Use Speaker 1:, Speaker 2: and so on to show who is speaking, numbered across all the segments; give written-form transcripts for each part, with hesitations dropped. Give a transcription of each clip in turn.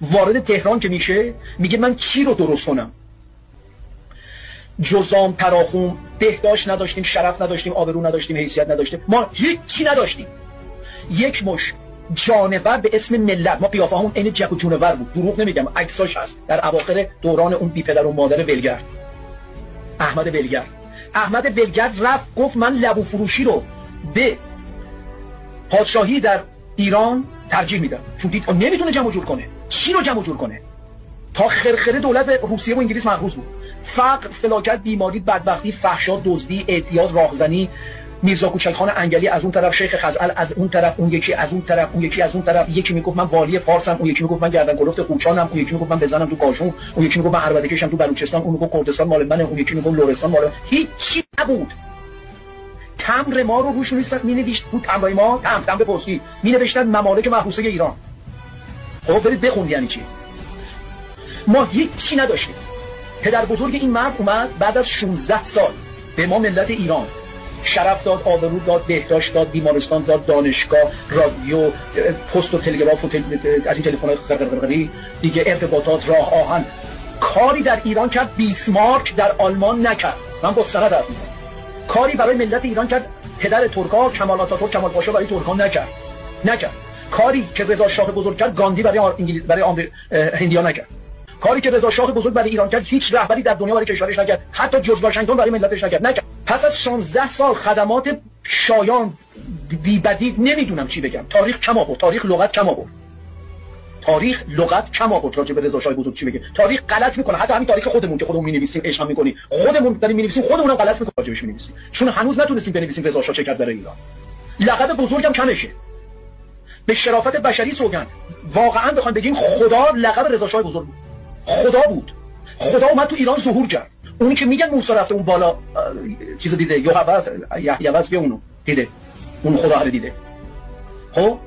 Speaker 1: وارد تهران که میشه میگه من چی رو درست کنم؟ جزام، تراخوم، بهداشت نداشتیم، شرف نداشتیم، آبرو نداشتیم، حیثیت نداشتیم، ما هیچی نداشتیم. یک مش جانور به اسم ملت. ما قیافه همون عین جک و جونور بود، دروغ نمیگم، عکساش هست در اواخر دوران اون بی پدر و مادر ولگرد، احمد ولگرد. احمد ولگرد رفت گفت من لبو فروشی رو به پادشاهی در ایران ترجیح میدم، چون دید نمیتونه جمع جور کنه. چی رو جمع جور کنه؟ تا خرخره دولت به روسیه و انگلیس مخروض بود. فقر، فلاکت، بیماری، بدبختی، فحشا، دزدی، اعتیاد، راهزنی، میرزا کوچکخان انگلی از اون طرف، شیخ خزعل از اون طرف، اون یکی از اون طرف، اون یکی از اون طرف. یکی میگفت من والی فارسم، اون یکی میگفت من گردن کلفت قوچانم، اون یکی میگفت من بزنم تو کاشون، اون یکی میگفت من عربده کشم تو بلوچستان، اون میگفت کردستان مال منه، اون یکی میگفت لرستان مال. هیچی نبود. تمبر ما رو روش مینوشت، بود تمبر ما، تمبر پستی مینوشتن ممالک محروسه ایران. خب برید بخونید یعنی چی. ما هیچی نداشتیم. پدر بزرگ این مرد اومد بعد از 16 سال به ما ملت ایران شرف داد، آبرو داد، بهداشت داد، بیمارستان داد، دانشگاه، رادیو، پست و تلگراف و از این تلفن‌های قرقرقری دیگه، ارتباطات، راه آهن. کاری در ایران کرد بیسمارک در آلمان نکرد. من با سند حرف میزنم. کاری برای ملت ایران کرد پدر ترکا کمال آتاتورک، کمال پاشا برای ترکان نکرد. کاری که رضا شاه بزرگ کرد گاندی برای انگلیس، برای هندیا نکرد. کاری که رضا شاه بزرگ برای ایران کرد هیچ رهبری در دنیا برای کشورش نکرد، حتی جورج واشنگتن برای ملتش نکرد. پس از 16 سال خدمات شایان بی‌بدیل، نمیدونم چی بگم، تاریخ کم آورد، تاریخ لغت کم آورد راجع به رضا شاه بزرگ چی بگه. تاریخ غلط میکنه، حتی همین تاریخ خودمون که خودمون می‌نویسیم، عشق هم می‌کنیم، خودمون داریم می‌نویسیم، خودمون هم غلط می‌کنیم راجعش می‌نویسیم، چون هنوز نتونستیم بنویسیم رضا شاه چه کرد برای ایران. لقب بزرگم کمشه. به شرافت بشری سوگند، واقعا بخوایم بگیم خدا لقب رضا شاه بزرگ بود. خدا بود. خدا اومد تو ایران ظهور کرد. اونی که میگن موسی رفته اون بالا چیزو دیده، یحیی اونو دیده، اون خدا رو دیده. خب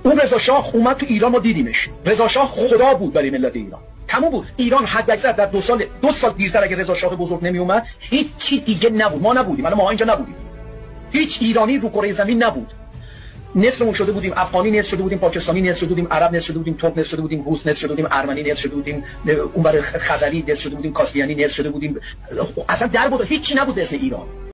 Speaker 1: اون رضا شاه اومد تو ایران، ما دیدیمش. رضا شاه خدا بود برای ملت ایران. تموم بود. ایران حداکثر در 2 سال دیرتر اگه رضا شاه بزرگ نمی اومد هیچی دیگه نبود. ما نبودیم، ما اینجا نبودیم. هیچ ایرانی رو کره زمین نبود. نصفمون شده بودیم افغانی، نصف شده بودیم پاکستانی، نصف شده بودیم عرب، نصف شده بودیم ترک، نصف شده بودیم روس، نصف شده بودیم ارمنی، نصف شده بودیم اونور خزری، نصف شده بودیم کاسپیانی، نصف شده بودیم اصلا در بود، هیچی نبود اسم ایران.